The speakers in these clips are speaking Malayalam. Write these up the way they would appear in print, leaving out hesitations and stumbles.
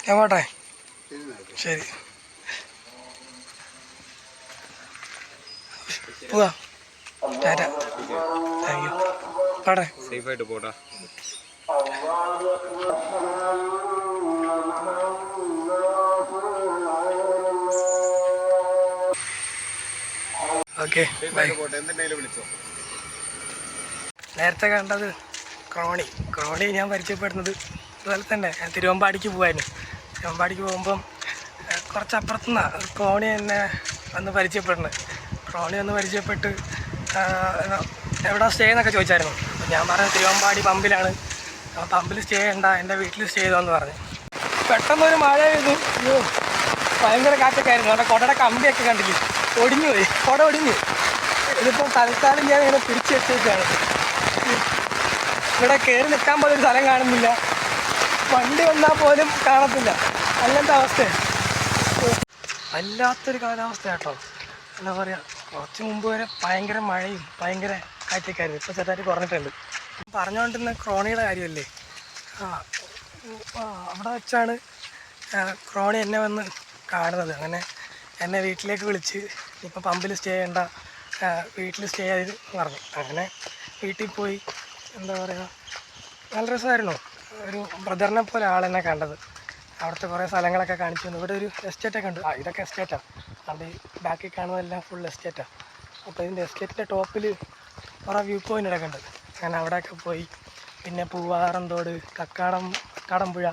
ഞാൻ പോട്ടെ. ശരി, പോവാ. ടാറ്റ. Thank you. പോട്ടെ. സേഫായിട്ട് പോട്ടാ. ഓക്കെ, വിളിച്ചോ. നേരത്തെ കണ്ടത് ക്രോണി ഞാൻ പരിചയപ്പെടുന്നത് അതുപോലെ തന്നെ ഞാൻ തിരുവമ്പാടിക്ക് പോകുമായിരുന്നു. തിരുവമ്പാടിക്ക് പോകുമ്പം കുറച്ചപ്പുറത്തുനിന്നാണ് ക്രോണി എന്നെ വന്ന് പരിചയപ്പെടുന്നത്. ക്രോണി വന്ന് പരിചയപ്പെട്ട് എവിടെ സ്റ്റേ എന്നൊക്കെ ചോദിച്ചായിരുന്നു. അപ്പോൾ ഞാൻ പറഞ്ഞു തിരുവമ്പാടി പമ്പിലാണ്, പമ്പിൽ സ്റ്റേ ചെയ്യണ്ട, എൻ്റെ വീട്ടിൽ സ്റ്റേ ചെയ്തോന്ന് പറഞ്ഞു. പെട്ടെന്നൊരു മഴ പെയ്തു. അയ്യോ, ഭയങ്കര കാറ്റൊക്കെ ആയിരുന്നു. അവിടെ കുടയുടെ കമ്പിയൊക്കെ കണ്ടില്ലേ, ഒടിഞ്ഞു പോയി, കുട ഒടിഞ്ഞു. ഇതിപ്പം തൽക്കാലം ഞാൻ ഇങ്ങനെ പിടിച്ചു വെച്ചേക്കാണ്. ഇവിടെ കയറി നിൽക്കാൻ പോലും ഒരു സ്ഥലം കാണുന്നില്ല, വണ്ടി വന്നാൽ പോലും കാണത്തില്ല. അങ്ങനത്തെ അവസ്ഥയാണ്. വല്ലാത്തൊരു കാലാവസ്ഥ കേട്ടോ. എന്താ പറയുക, കുറച്ച് മുമ്പ് വരെ ഭയങ്കര മഴയും ഭയങ്കര കാറ്റൊക്കെ ആയിരുന്നു. ഇപ്പോൾ ചെറുതായിട്ട് കുറഞ്ഞിട്ടുണ്ട്. പറഞ്ഞുകൊണ്ടിരുന്ന ക്രോണിയുടെ കാര്യമല്ലേ, അവിടെ വെച്ചാണ് ക്രോണി എന്നെ വന്ന് കാണുന്നത്. അങ്ങനെ എന്നെ വീട്ടിലേക്ക് വിളിച്ച് ഇപ്പോൾ പമ്പിൽ സ്റ്റേ ചെയ്യണ്ട, വീട്ടിൽ സ്റ്റേ ചെയ്ത് പറഞ്ഞു. അങ്ങനെ വീട്ടിൽ പോയി. എന്താ പറയുക, നല്ല രസമായിരുന്നു. ഒരു ബ്രദറിനെ പോലെ ആളെന്നെ കണ്ടത്. അവിടുത്തെ കുറേ സ്ഥലങ്ങളൊക്കെ കാണിച്ചു തന്നു. ഇവിടെ ഒരു എസ്റ്റേറ്റൊക്കെ ഉണ്ട്. ഇതൊക്കെ എസ്റ്റേറ്റാണ്. അത് ബാക്കിൽ കാണുന്നതെല്ലാം ഫുൾ എസ്റ്റേറ്റാണ്. അപ്പോൾ ഇതിൻ്റെ എസ്റ്റേറ്റിൻ്റെ ടോപ്പിൽ കുറേ വ്യൂ പോയിൻ്റൊക്കെ ഉണ്ട്. ഞാൻ അവിടെയൊക്കെ പോയി. പിന്നെ പൂവാറന്തോട്, കക്കാടംപുഴ,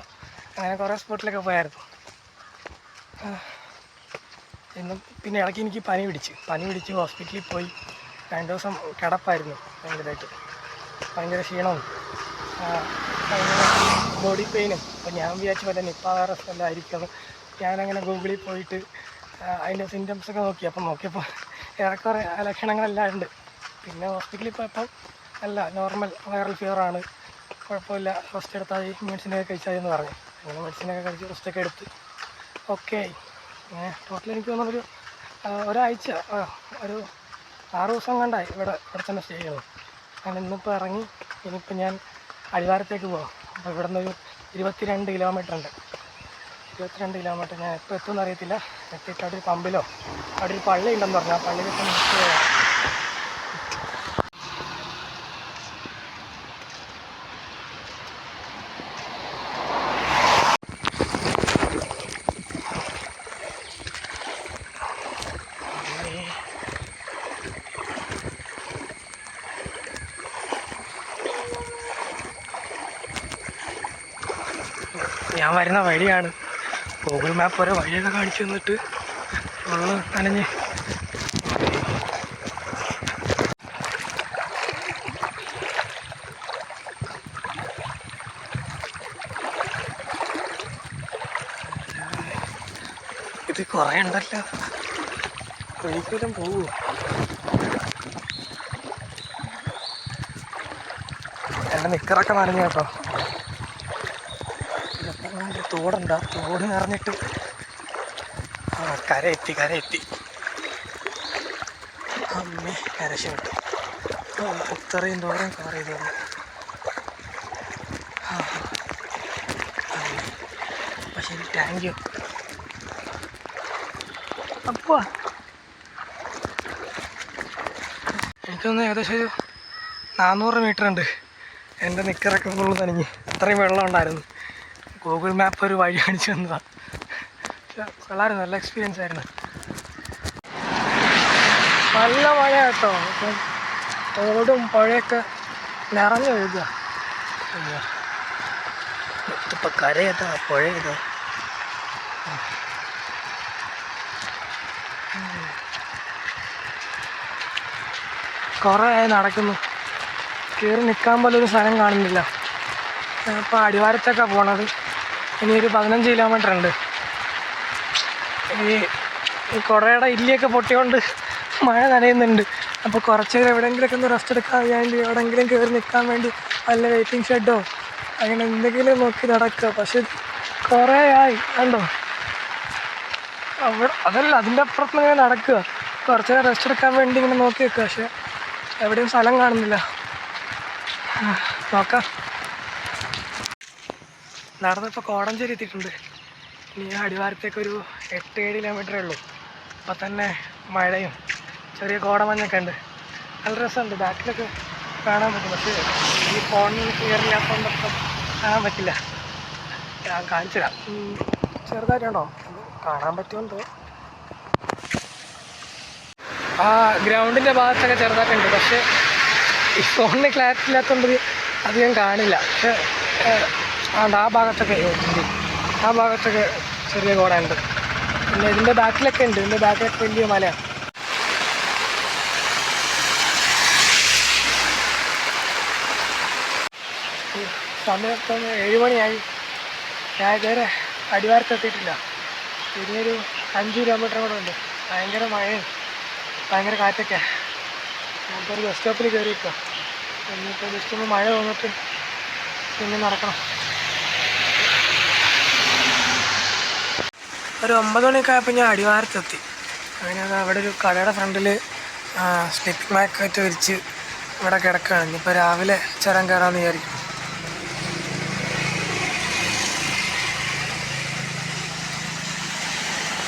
അങ്ങനെ കുറേ സ്പോട്ടിലൊക്കെ പോയായിരുന്നു. ഇന്നും പിന്നെ ഇടയ്ക്ക് എനിക്ക് പനി പിടിച്ച് ഹോസ്പിറ്റലിൽ പോയി. 2 ദിവസം കിടപ്പായിരുന്നു. ഭയങ്കര ക്ഷീണവും ഭയങ്കര ബോഡി പെയിനും. അപ്പോൾ ഞാൻ വിചാരിച്ചു പോലെ നിപ്പ വൈറസ് എല്ലാം ആയിരിക്കും. ഞാനങ്ങനെ ഗൂഗിളിൽ പോയിട്ട് അതിൻ്റെ സിംറ്റംസൊക്കെ നോക്കി. അപ്പം നോക്കിയപ്പോൾ ഏറെക്കുറെ ലക്ഷണങ്ങളെല്ലാം ഉണ്ട്. പിന്നെ ഹോസ്പിറ്റലിൽ പോയപ്പോൾ അല്ല, നോർമൽ വൈറൽ ഫീവറാണ്, കുഴപ്പമില്ല, റെസ്റ്റ് എടുത്താൽ മെഡിസിനൊക്കെ കഴിച്ചാൽ എന്ന് പറഞ്ഞു. അങ്ങനെ മെഡിസിനൊക്കെ കഴിച്ച് റെസ്റ്റൊക്കെ എടുത്ത് ഓക്കെ. ടോട്ടൽ എനിക്ക് തോന്നുന്നൊരു ഒരാഴ്ച, ഒരു 6 ദിവസം കണ്ടായി ഇവിടെ തന്നെ സ്റ്റേ ചെയ്യുന്നു. ഞാൻ ഇന്നിപ്പോൾ ഇറങ്ങി. ഇനിയിപ്പോൾ ഞാൻ അടിവാരത്തേക്ക് പോകാം. അപ്പോൾ ഇവിടെ നിന്നൊരു 22 കിലോമീറ്റർ ഉണ്ട്. 22 കിലോമീറ്റർ. ഞാൻ എപ്പോൾ എത്തുമെന്ന് അറിയത്തില്ല. എത്തിയിട്ട് അവിടെ ഒരു പമ്പിലോ, അവിടെ ഒരു പള്ളി ഉണ്ടെന്ന് പറഞ്ഞു. ആ പള്ളിയിലൊക്കെ നിർത്തി പോകാം. ഞാൻ വരുന്ന വഴിയാണ്. ഗൂഗിൾ മാപ്പ് വരെ വഴിയൊക്കെ കാണിച്ചു തന്നിട്ട് ഉള്ള നനഞ്ഞ്. ഇത് കുറേ ഉണ്ടല്ലോ, ഒരിക്കലും പോവോ? എൻ്റെ നിക്കറൊക്കെ നനഞ്ഞു കേട്ടോ. തോടുണ്ട്, ആ തോട് നിറഞ്ഞിട്ട് കര എത്തി. അമ്മേ, കരശോട്ട് ഇത്രയും ദൂരം കവർ ചെയ്തോളൂ. പക്ഷേ താങ്ക് യു. അപ്പോൾ എനിക്കൊന്ന് ഏകദേശം ഒരു 400 മീറ്റർ ഉണ്ട്. എൻ്റെ നിക്കറൊക്കെ ഫുള്ള് നനഞ്ഞ്. അത്രയും വെള്ളം ഉണ്ടായിരുന്നു. ഗൂഗിൾ മാപ്പ് ഒരു വഴി കാണിച്ചു തന്നതാണ്. വളരെ നല്ല എക്സ്പീരിയൻസ് ആയിരുന്നു. നല്ല മഴ കേട്ടോ. അപ്പം തോടും പുഴയൊക്കെ നിറഞ്ഞു ഒഴുകുക. ഇപ്പം കരയേതാ പുഴ ഏതാ? കുറേ ആയി നടക്കുന്നു. കയറി നിൽക്കാൻ പോലും ഒരു സ്ഥലം കാണുന്നില്ല. ഇപ്പോൾ അടിവാരത്തൊക്കെ പോണത്. ഇനിയൊരു 15 കിലോമീറ്റർ ഉണ്ട്. ഈ കുടയുടെ ഇല്ലിയൊക്കെ പൊട്ടിയോണ്ട് മഴ നനയുന്നുണ്ട്. അപ്പോൾ കുറച്ച് നേരം എവിടെയെങ്കിലുമൊക്കെ ഒന്ന് റെസ്റ്റ് എടുക്കാൻ വേണ്ടി, എവിടെയെങ്കിലും കയറി നിൽക്കാൻ വേണ്ടി നല്ല വെയിറ്റിംഗ് ഷെഡോ അങ്ങനെ എന്തെങ്കിലും നോക്കി നടക്കുക. പക്ഷെ കുറേ ആയി കണ്ടോ. അതല്ല, അതിൻ്റെ അപ്പുറത്ത് ഇങ്ങനെ നടക്കുക. കുറച്ച് നേരം റെസ്റ്റ് എടുക്കാൻ വേണ്ടി ഇങ്ങനെ നോക്കി വെക്കുക. പക്ഷെ എവിടെയും സ്ഥലം കാണുന്നില്ല. നോക്കാം. നടന്നിപ്പോൾ കോടഞ്ചേരി എത്തിയിട്ടുണ്ട്. ഇനി അടിവാരത്തേക്കൊരു 8-7 കിലോമീറ്ററേ ഉള്ളൂ. അപ്പം തന്നെ മഴയും ചെറിയ കോടമഞ്ഞൊക്കെ ഉണ്ട്. നല്ല രസമുണ്ട്, ബാക്കിലൊക്കെ കാണാൻ പറ്റും. പക്ഷേ ഈ ഫോണിൽ ക്ലിയർ ഇല്ലാത്തതുകൊണ്ടൊക്കെ കാണാൻ പറ്റില്ല. ഞാൻ കാണിച്ചു തരാം. ചെറുതായിട്ടുണ്ടോ കാണാൻ പറ്റുമെന്തോ. ആ ഗ്രൗണ്ടിൻ്റെ ഭാഗത്തൊക്കെ ചെറുതായിട്ടുണ്ട്. പക്ഷേ ഈ ഫോണിന് ക്ലാരിറ്റി ഇല്ലാത്തതുകൊണ്ട് അധികം കാണില്ല. പക്ഷേ ആ ഭാഗത്തൊക്കെ ആ ഭാഗത്തൊക്കെ ചെറിയ കോടയുണ്ട്. പിന്നെ ഇതിൻ്റെ ബാക്കിലൊക്കെ ഉണ്ട്. ഇതിൻ്റെ ബാക്കിലൊക്കെ വലിയ മലയാണ്. സമയം ഇപ്പം 7 മണിയായി. ഞാൻ ഇതുവരെ അടിവാരത്തെത്തിയിട്ടില്ല. ഇനിയൊരു 5 കിലോമീറ്റർ കൂടെ ഉണ്ട്. ഭയങ്കര മഴയും ഭയങ്കര കാറ്റൊക്കെ. ഞാനിപ്പോൾ ഒരു ബസ് സ്റ്റോപ്പിൽ കയറിയിരിക്കുക. എന്നിപ്പോൾ ജസ്റ്റ് ഒന്ന് മഴ വന്നിട്ട് പിന്നെ നടക്കണം. ഒരു 9 മണിയൊക്കെ ആയപ്പോൾ ഞാൻ അടിവാരത്തെത്തി. അങ്ങനെ അവിടെ ഒരു കടയുടെ ഫ്രണ്ടിൽ സ്ലിപ്പിംഗ് മാറ്റ് വിരിച്ച് ഇവിടെ കിടക്കുകയാണ്. ഇനിയിപ്പോൾ രാവിലെ ചുരം കയറാമെന്ന് വിചാരിക്കും.